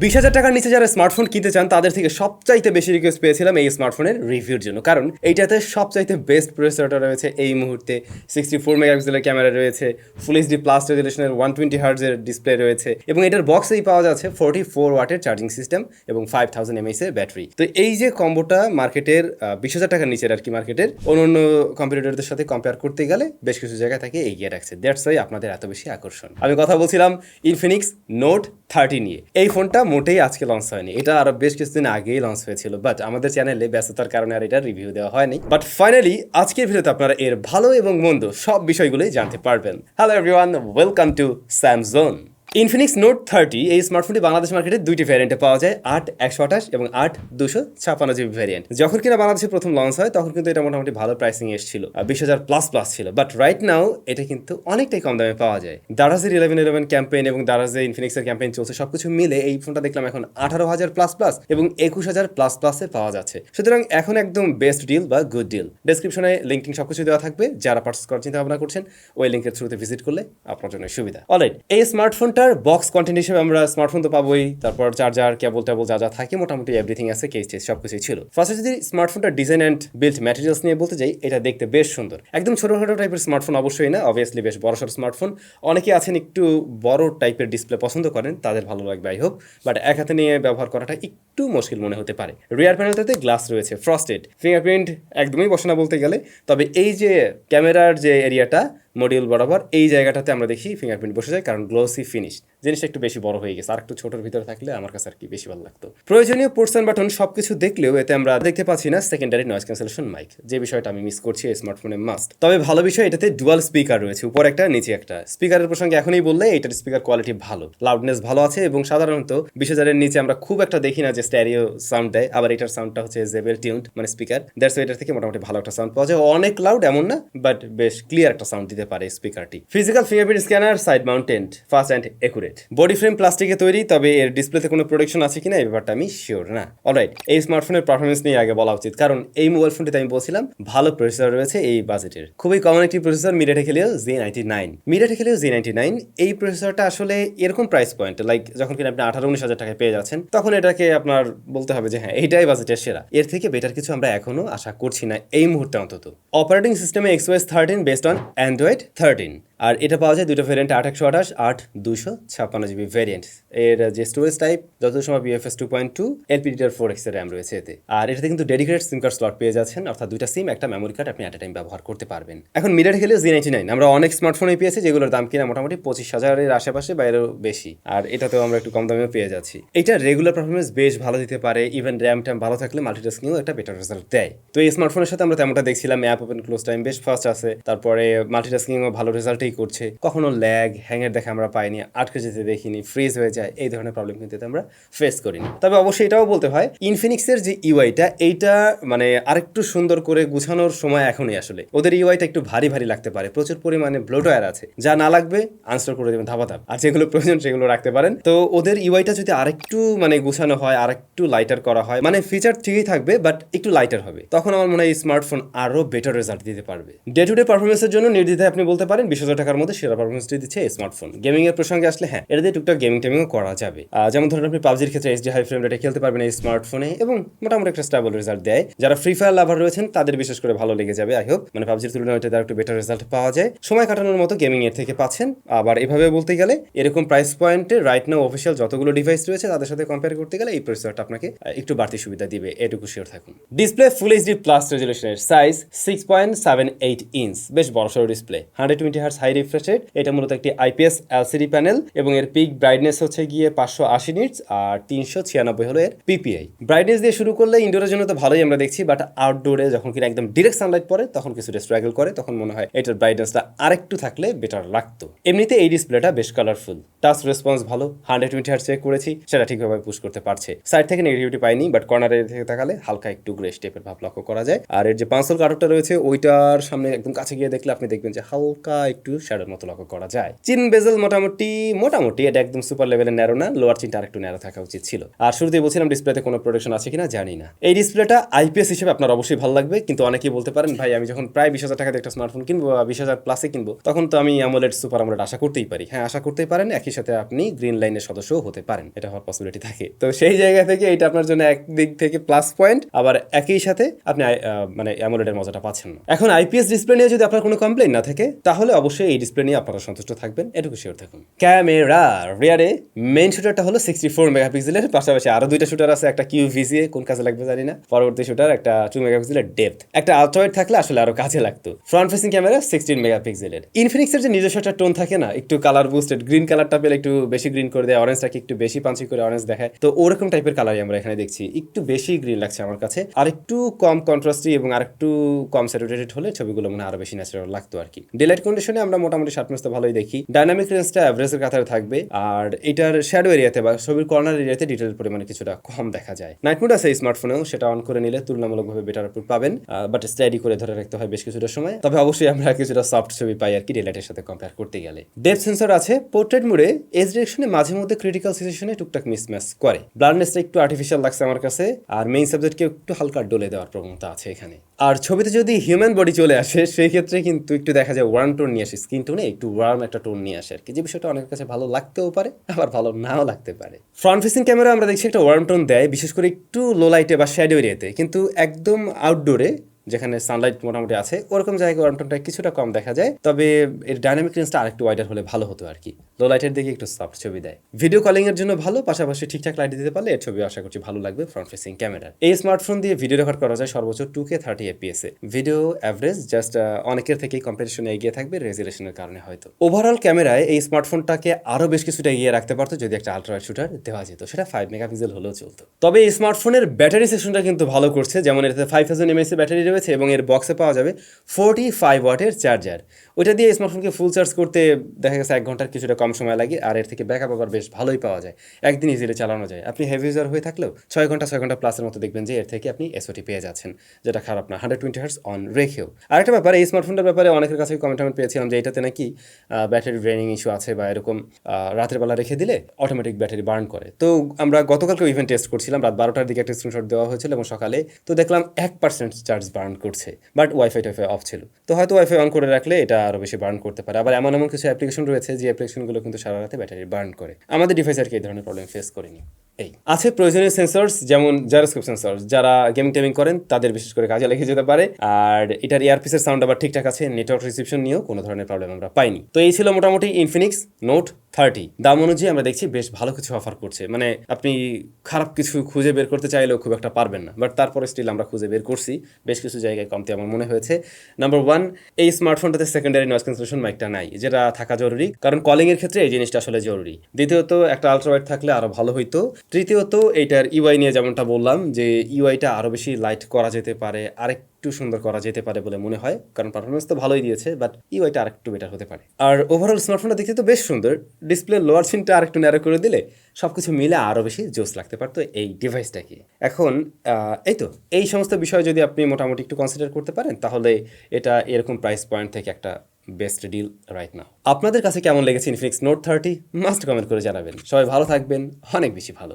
20,000 টাকার নিচে যারা স্মার্টফোন কিনতে চান তাদের থেকে সবচাইতে বেশি রিকোয়েস্ট পেয়েছিলাম এই স্মার্টফোনের রিভিউর জন্য, কারণ এইটাতে সবচাইতে বেস্ট প্রসেসরটা রয়েছে এই মুহূর্তে, 64 মেগাপিক্সেলের ক্যামেরা রয়েছে, ফুল এইচডি প্লাস রেজুলেশনের 120 হার্টজের ডিসপ্লে রয়েছে এবং এটার বক্সেই পাওয়া যাচ্ছে 44 ওয়াটের চার্জিং সিস্টেম এবং 5000 mAh এর ব্যাটারি। তো এই যে কম্বোটা মার্কেটের 20,000 টাকার নিচের আর কি মার্কেটের অন্যান্য কম্পিটিটরদের সাথে কম্পেয়ার করতে গেলে বেশ কিছু জায়গায় তাকে এগিয়ে রাখছে। দ্যাটস ওয়াই আপনাদের এত বেশি আকর্ষণ। আমি কথা বলছিলাম ইনফিনিক্স নোট 30 নিয়ে। এই ফোনটা মোটেই আজকে লঞ্চ হয়নি, এটা আরো বেশ কিছুদিন আগেই লঞ্চ হয়েছিল, বাট আমাদের চ্যানেলে ব্যস্ততার কারণে আর এটা রিভিউ দেওয়া হয়নি। বাট ফাইনালি আজকের ভিডিওতে আপনারা এর ভালো এবং মন্দ সব বিষয়গুলোই জানতে পারবেন। Hello everyone, welcome to SamZone। Infinix note 30 এই স্মার্টফোনটি বাংলাদেশ মার্কেটে দুইটি ভ্যারিয়েন্টে পাওয়া যায়, 8/128 এবং 8/256 ভ্যারিয়েন্ট। যখন কিনা বাংলাদেশে প্রথম লঞ্চ হয় তখন কিন্তু এটা মোটামুটি ভালো প্রাইসিং এসেছিল, 20,000 প্লাস ছিল, বাট রাইট নাও এটা কিন্তু অনেকটাই কম দামে পাওয়া যায়। দারাজের 1111 ক্যাম্পেইন এবং দারাজে ইনফিনিক্সের ক্যাম্পেইন চলছে, সবকিছু মিলে এই ফোনটা দেখলাম এখন 18,000 প্লাস এবং 21,000 প্লাসে পাওয়া যাচ্ছে। সুতরাং এখন একদম বেস্ট ডিল বা গুড ডিল। ডেসক্রিপশনে লিঙ্কিং সবকিছু দেওয়া থাকবে, যারা পার্চেস করার চিন্তা ভাবনা করছেন ওই লিঙ্কের থ্রুতে ভিজিট করলে আপনার জন্য সুবিধা। অলরাইট, এই স্মার্টফোন বক্স কন্টেন্ট হিসেবে আমরা স্মার্টফোন তো পাবোই, তারপর চার্জার কেবল যা থাকে মোটামুটি এভরিথিং আছে, কেস সবকিছুই ছিল। ফার্স্টে যদি স্মার্টফোনটার ডিজাইন অ্যান্ড বিল্ড ম্যাটেরিয়ালস নিয়ে বলতে যাই, এটা দেখতে বেশ সুন্দর। একদম ছোটখাটো টাইপের স্মার্টফোন অবশ্যই না, অবভিয়াসলি বেশ বড়সড় স্মার্টফোন। অনেকে আছেন একটু বড় টাইপের ডিসপ্লে পছন্দ করেন, তাদের ভালো লাগবে আই হোপ, বাট এক হাতে নিয়ে ব্যবহার করাটা একটু মুশকিল মনে হতে পারে। রিয়ার প্যানেলটাতে গ্লাস রয়েছে, ফ্রস্টেড, ফিঙ্গারপ্রিন্ট একদমই বসে না বলতে গেলে, তবে এই যে ক্যামেরার যে এরিয়াটা মডিউল বরাবর এই জায়গাটাতে আমরা দেখি ফিঙ্গারপ্রিন্ট বসে যায়, কারণ গ্লোসি ফিনিশ জিনিসটা একটু বেশি বড় হয়ে গেছে, আর একটু ছোটোর ভিতরে থাকলে আমার কাছে আর কি বেশি ভালো লাগতো। প্রয়োজনীয় পোর্টস এন্ড বাটন সবকিছু দেখলেও এতে আমরা দেখতে পাচ্ছি না সেকেন্ডারি নয়েজ ক্যান্সেলেশন মাইক, যে বিষয়টা আমি মিস করছি এই স্মার্টফোনে মাস্ট। তবে ভালো বিষয় এটাতে ডুয়াল স্পিকার রয়েছে, উপর একটা নিচে একটা। স্পিকারের প্রসঙ্গে এখনই বললে এটার স্পিকার কোয়ালিটি ভালো, লাউডনেস ভালো আছে এবং সাধারণত 20,000-এর নিচে আমরা খুব একটা দেখি না যে স্টেরিও সাউন্ড দেয়, আবার এটার সাউন্ডটা হচ্ছে জেবেল টিউনড মানে স্পিকার, দ্যাটস ওয়াই এটার থেকে মোটামুটি ভালো একটা সাউন্ড পাওয়া যায়। অনেক লাউড এমন না, বাট বেশ ক্লিয়ার একটা সাউন্ড দিতে পারে স্পিকারটি। Physical fingerprint scanner, side mounted, fast and accurate. Body frame প্লাস্টিকে তৈরি, তবে এর ডিসপ্লেতে কোনো প্রোটেকশন আছে কিনা এই ব্যাপারটা আমি শিওর না। অলরাইট, এই স্মার্টফোনের পারফরমেন্স নিয়ে আগে বলা উচিত, কারণ এই মোবাইল ফোনটিতে আমি বলছিলাম ভালো প্রসেসর রয়েছে এই বাজেটের। খুবই কমন একটি প্রসেসর, MediaTek Helio Z99। এই প্রসেসরটা আসলে এরকম প্রাইস পয়েন্ট, লাইক যখন কিনা আপনি 18-19 হাজার টাকায় পেয়ে যাচ্ছেন, তখন এটাকে আপনার বলতে হবে যে হ্যাঁ এইটাই বাজেটের সেরা। এর থেকে বেটার কিছু আমরা এখনো আশা করছি না এই মুহূর্তে অন্তত। অপারেটিং সিস্টেমে XOS 13 বেসড অন Android 13, আর এটা পাওয়া যায় দুটো ভ্যারিয়েন্ট, 8/128, 8/256 ভ্যারিয়েন্ট। এর যে স্টোরেজ টাইপ যত সময় UFS 2.2, LPDDR4X এর র্যাম রয়েছে এতে। আর এটাতে কিন্তু ডেডিকেটেড সিম কার্ড স্লট পেয়ে যাচ্ছেন, অর্থাৎ দুইটা সিম একটা মেমোরি কার্ড আপনি অ্যাট এ টাইম ব্যবহার করতে পারবেন। এখন MediaTek Helio Z99 আমরা অনেক স্মার্টফোনে পেয়েছি যেগুলোর দাম কিনা মোটামুটি 25,000-এর আশেপাশে বা এরও বেশি, আর এটাতেও আমরা একটু কম দামেও পেয়ে যাচ্ছি। এটা রেগুলার পারফরমেন্স বেশ ভালো দিতে পারে, ইভেন র্যাম ট্যাম ভালো থাকলে মাল্টিটাস্কিংও একটা বেটার রেজাল্ট দেয়। তো এই স্মার্টফোনের সাথে আমরা তেমনটা দেখছিলাম, অ্যাপ ওপেন ক্লোজ টাইম বেশ ফাস্ট আছে, তারপরে মাল্টিটাস্কিংও ভালো রেজাল্টই করছে, কখনো ল্যাগ হ্যাংয়ের দেখা আমরা পাইনি, আটকে যেতে দেখিনি, ফ্রিজ হয়ে যায়, এই ধরনের প্রবলেম কিন্তু আমরা ফেস করিনি। তবে অবশ্যই এটাও বলতে হয় ইনফিনিক্সের যে ইউআইটা এইটা মানে আরেকটু সুন্দর করে গুছানোর সময় এখনই। আসলে ওদের ইউআইটা একটু ভারী লাগতে পারে, প্রচুর পরিমাণে ব্লোটওয়্যার আছে, যা না লাগবে আনস্টল করে দেবেন ধাপাধাপ, আর যেগুলো প্রয়োজন সেগুলো রাখতে পারেন। তো ওদের ইউআইটা যদি আরেকটু মানে গুছানো হয়, আরেকটু লাইটার করা হয়, মানে ফিচার ঠিকই থাকবে বাট একটু লাইটার হবে, তখন আমার মনে হয় এই স্মার্টফোন আরো বেটার রেজাল্ট দিতে পারবে। ডে টু ডে পারফরমেন্সের জন্য নির্দ্বিধায় আপনি বলতে পারেন 20,000 টাকার মধ্যে সেরা পারফরমেন্সটি দিচ্ছে এই স্মার্টফোন। গেমিং এর প্রসঙ্গে আসলে হ্যাঁ, এটা দিয়ে টুকটাক গেমিং টেমিংও করা যাবে, যেমন ধরুন আপনি পাবজির ক্ষেত্রে HD হাই ফ্রেম রেটে খেলতে পারবেন এই স্মার্টফোনে এবং মোটামুটি একটা স্টেবল রেজাল্ট দেয়। যারা ফ্রি ফায়ার লাভার রয়েছেন তাদের বিশেষ করে ভালো লেগে যাবে আই হোপ, মানে পাবজির তুলনায় এটা একটু বেটার রেজাল্ট পাওয়া যায়, সময় কাটানোর মতো গেমিং এর থেকে পাচ্ছেন। আবার এভাবে বলতে গেলে এরকম প্রাইস পয়েন্টে রাইট নাও অফিসিয়াল যতগুলো ডিভাইস রয়েছে তাদের সাথে কম্পেয়ার করতে গেলে এই প্রসেসরটা আপনাকে একটু বাড়তি সুবিধা দিবে, এটুকু শিওর থাকুন। ডিসপ্লে ফুল এইচডি প্লাস রেজুলেশনের, সাইজ 6.78 ইঞ্চ, বেশ বড়সড় display, 120 hertz high refresh rate. এটা মূলত একটি IPS LCD প্যানেল এবং এর পিক ব্রাইটনেস হচ্ছে গিয়ে 580 নিটস আর 396 হলো এর PPI। ব্রাইটনেস দিয়ে শুরু করলে ইনডোরের জন্য তো ভালোই আমরা দেখছি, বাট আউটডোরে যখন কিনা একদম ডিরেক্ট সানলাইট পড়ে তখন কিছুটা স্ট্রাগল করে, তখন মনে হয় এটার ব্রাইটনেসটা আরেকটু থাকলে বেটার লাগতো। এমনিতে এই ডিসপ্লেটা বেশ কালারফুল, টাচ রেসপন্স ভালো, 120 হার্টজ চেক করেছি, সেটা ঠিকভাবে পুশ করতে পারছে। সাইড থেকে নেগেটিভিটি পাইনি, বাট কর্নারের থেকে তাকালে হালকা একটু গ্রে স্টেপের ভাব লক্ষ্য করা যায়। আর এর যে পাঁচল কাটরটা রয়েছে ওইটার সামনে একদম কাছে গিয়ে দেখলে আপনি দেখবেন যে হালকা একটু শ্যাডোর মতো লক্ষ্য করা যায়। চিন বেজেল মোটামুটি এটা একদম সুপার লেভেলের ন্যারো না, লোয়ার চিনটা আরেকটু ন্যারো থাকা উচিত ছিল। আর শুরুতেই বলছিলাম ডিসপ্লেতে কোনো প্রোটেকশন আছে কিনা জানি না। এই ডিসপ্লেটা আইপিএস হিসেবে আপনার অবশ্যই ভালো লাগবে, কিন্তু অনেকেই বলতে পারেন ভাই আমি যখন প্রায় 20,000 টাকাতে একটা স্মার্টফোন কিনবো বা 20,000 প্লাসে কিনবো, তখন তো আমি অ্যামোলেড সুপার অ্যামোলেড আশা করতেই পারি। হ্যাঁ, আশা করতেই পারেন, একই সাথে আপনি গ্রিন লাইনের সদস্যও হতে পারেন, এটা হওয়ার পসিবিলিটি থাকে। তো সেই জায়গা থেকে এটা আপনার জন্য একদিক থেকে প্লাস পয়েন্ট, আবার একই সাথে আপনি মানে অ্যামোলেডের মজাটা পাচ্ছেন না। এখন আইপিএস ডিসপ্লে নিয়ে যদি আপনার কোনো কমপ্লেইন না থাকে, তাহলে অবশ্যই এই ডিসপ্লে নিয়ে আপনারা সন্তুষ্ট থাকবেন, এটুকু শিওর থাকুন। ক্যামেরা রিয়ারে মেইন শুটারটা হলো 64 মেগাপিক্সেলের, পাশাপাশি আরো দুইটা শুটার আছে, একটা কিউভিসিএ কোন কাজে লাগবে জানি না, পরবর্তী শুটার একটা 2 মেগাপিক্সেলের ডেপথ, একটা আলট্রাওয়াইড থাকলে আসলে আরো কাজে লাগতো। ফ্রন্ট ফেসিং ক্যামেরা 16 মেগাপিক্সেলের। ইনফিনিক্সের যে নিজস্ব একটা টোন থাকে না, একটু কালার বুস্টেড, গ্রিন কালারটা পেলে একটু বেশি গ্রিন করে দেয়, অরেঞ্জটাকে একটু বেশি পাঞ্চি করে অরেঞ্জ দেখায়, তো ওরকম টাইপের কালারই আমরা এখানে দেখছি। একটু বেশি গ্রিন লাগছে আমার কাছে, আর একটু কম কন্ট্রাস্টি এবং আর একটু কম স্যাচুরেটেড হলে ছবিগুলো মনে আরো বেশি ন্যাচারাল লাগতো আর কি। ডেলাইট কন্ডিশনে আমরা মোটামুটি শার্পনেস তো ভালোই দেখি, ডাইনামিক রেঞ্জটা অ্যাভারেজের কাতারে থাকবে, আর এটার শ্যাডো এরিয়াতে বা ছবির কর্নার এরিয়াতে ডিটেল পরিমাণে কিছুটা কম দেখা যায়। নাইট মোড আছে এই স্মার্টফোনেও, সেটা অন করে নিলে তুলনামূলকভাবে বেটার আউটপুট পাবেন, বাট স্টাডি করে ধরে রাখতে হয় বেশ কিছুটা সময়। তবে অবশ্যই আমরা কিছুটা সফট ছবি পাই আর কি ডেলাইটের সাথে কম্পেয়ার করতে গেলে। ডেপথ সেন্সর আছে, পোর্ট্রেট মোডে এজ ডিরেকশনে মাঝে মধ্যে ক্রিটিক্যাল সিচুয়েশনে টুকটাক মিসম্যাচ করে, ব্লারনেসটা একটু আর্টিফিশিয়াল লাগছে আমার কাছে, আর মেইন সাবজেক্টকে একটু হালকা ডলে দেওয়ার প্রবণতা আছে এখানে। আর ছবিতে যদি হিউম্যান বডি চলে আসে, সেই ক্ষেত্রে কিন্তু একটু দেখা যায় ওয়ার্ম টোন নিয়ে আসে, স্কিন টোনে একটু ওয়ার্ম একটা টোন নিয়ে আসে আর কি, যে বিষয়টা অনেকের কাছে ভালো লাগতেও পারে, আবার ভালো নাও লাগতে পারে। ফ্রন্ট ফেসিং ক্যামেরা আমরা দেখছি একটা ওয়ার্ম টোন দেয়, বিশেষ করে একটু লো লাইটে বা শ্যাডো এরিয়াতে, কিন্তু একদম আউটডোরে যেখানে সানলাইট মোটামুটি আছে ওরকম জায়গায় ওয়ার্ম টোনটা কিছুটা কম দেখা যায়, তবে এর ডাইনামিক রেঞ্জটা আরেকটু ওয়াইডার হলে ভালো হতো আর কি। লো লাইটের দিকে একটু সফট ছবি দেয়, ভিডিও কলিং এর জন্য ভালো, পাশাপাশি ঠিকঠাক লাইট দিতে পারলে এর ছবি আশা করছি ভালো লাগবে ফ্রন্ট ফেসিং ক্যামেরা। এই স্মার্টফোন দিয়ে ভিডিও রেকর্ড করা যায় সর্বোচ্চ 2K 30 FPS এ, ভিডিও অ্যাভারেজ জাস্ট অনেকের থেকেই কম্পিটিশনে এগিয়ে থাকবে রেজুলেশনের কারণে হয়তো। ওভারঅল ক্যামেরায় এই স্মার্টফোনটাকে আরো বেশ কিছুটা এগিয়ে রাখতে পারতো যদি একটা আলট্রাওয়াইড শুটার দেওয়া যেত, সেটা 5 মেগাপিক্সেল হলেও চলতো। তবে এই স্মার্টফোনের ব্যাটারি সেকশনটা কিন্তু ভালো করছে, যেমন এটাতে 5000 mAh ব্যাটারি রয়েছে এবং এর বক্সে পাওয়া যাবে 45 ওয়াটের চার্জার। ওইটা দিয়ে স্মার্টফোনকে ফুল চার্জ করতে দেখা গেছে 1 ঘন্টার কিছুটা কম সময় লাগে, আর এর থেকে ব্যাকআপ আবার বেশ ভালোই পাওয়া যায়, একদিন ইজিলি চালানো যায়। আপনি হেভি ইউজার হয়ে থাকলেও 6 ঘন্টা প্লাসের মতো দেখবেন যে এর থেকে আপনি এসওটি পেয়ে যাচ্ছেন, যেটা খারাপ না, 120 হার্টজ অন রেখেও। আরেকটা ব্যাপার, এই স্মার্টফোনটার ব্যাপারে অনেকের কাছে কমেন্ট পেয়েছিলাম যে এটাতে নাকি ব্যাটারি ড্রেনিং ইস্যু আছে, বা এরকম রাতের বেলা রেখে দিলে অটোমেটিক ব্যাটারি বার্ন করে। তো আমরা গতকালকে ইভেন্ট টেস্ট করছিলাম, রাত 12টার দিকে একটা স্ক্রিনশট দেওয়া হয়েছিল এবং সকালে তো দেখলাম 1% চার্জ বার্ন করছে, বাট ওয়াইফাই অফ ছিল। তো হয়তো ওয়াইফাই অন করে রাখলে এটা আরো বেশি বার্ন করতে পারে। আবার এমন কিছু অ্যাপ্লিকেশন রয়েছে যে অ্যাপ্লিকেশনগুলো কিন্তু সারা রাতে ব্যাটারি বার্ন করে। আমাদের ডিভাইস আর কি এই ধরনের প্রবলেম ফেস করিনি। এই আছে প্রয়োজনীয় সেন্সরস, যেমন জাইরোস্কোপ সেন্সর, যারা গেমিং টেমিং করেন তাদের বিশেষ করে কাজে লেগে যেতে পারে। আর এটার ইয়ারপিসের সাউন্ড আবার ঠিকঠাক আছে, নেটওয়ার্ক রিসিপশন নিয়েও কোনো ধরনের প্রবলেম আমরা পাইনি। তো এই ছিল মোটামুটি ইনফিনিক্স নোট 30। দাম অনুযায়ী আমরা দেখছি বেশ ভালো কিছু অফার করছে, মানে আপনি খারাপ কিছু খুঁজে বের করতে চাইলেও খুব একটা পারবেন না, বাট তারপরে স্টিল আমরা খুঁজে বের করছি, বেশ কিছু জায়গায় কমতে আমার মনে হয়েছে। নাম্বার 1, এই স্মার্টফোনটাতে সেকেন্ডারি নয়েজ ক্যান্সেলেশন মাইকটা নাই, যেটা থাকা জরুরি, কারণ কলিং এর ক্ষেত্রে এই জিনিসটা আসলে জরুরি। দ্বিতীয়ত, একটা আলট্রাওয়াইড থাকলে আরো ভালো হইতো। তৃতীয়ত, এইটার ইউআই নিয়ে যেমনটা বললাম যে ইউআইটা আরো বেশি লাইট করা যেতে পারে, আরেকটু সুন্দর করা যেতে পারে বলে মনে হয়, কারণ পারফরমেন্স তো ভালোই দিয়েছে, বাট ইউআইটা আরেকটু বেটার হতে পারে। আর ওভারঅল স্মার্টফোনটা দেখতে তো বেশ সুন্দর, ডিসপ্লে লোয়ার সিনটা আরেকটু ন্যারো করে দিলে সবকিছু মিলে আরো বেশি জোস লাগতে পারতো এই ডিভাইসটাকে। এখন এই তো এই সমস্ত বিষয় যদি আপনি মোটামুটি একটু কনসিডার করতে পারেন, তাহলে এটা এরকম প্রাইস পয়েন্ট থেকে একটা বেস্ট ডিল রাইট নাও। আপনাদের কাছে কেমন লেগেছে ইনফিনিক্স নোট 30? মাস্ট কমেন্ট করে জানাবেন। সবাই ভালো থাকবেন, অনেক বেশি ভালো।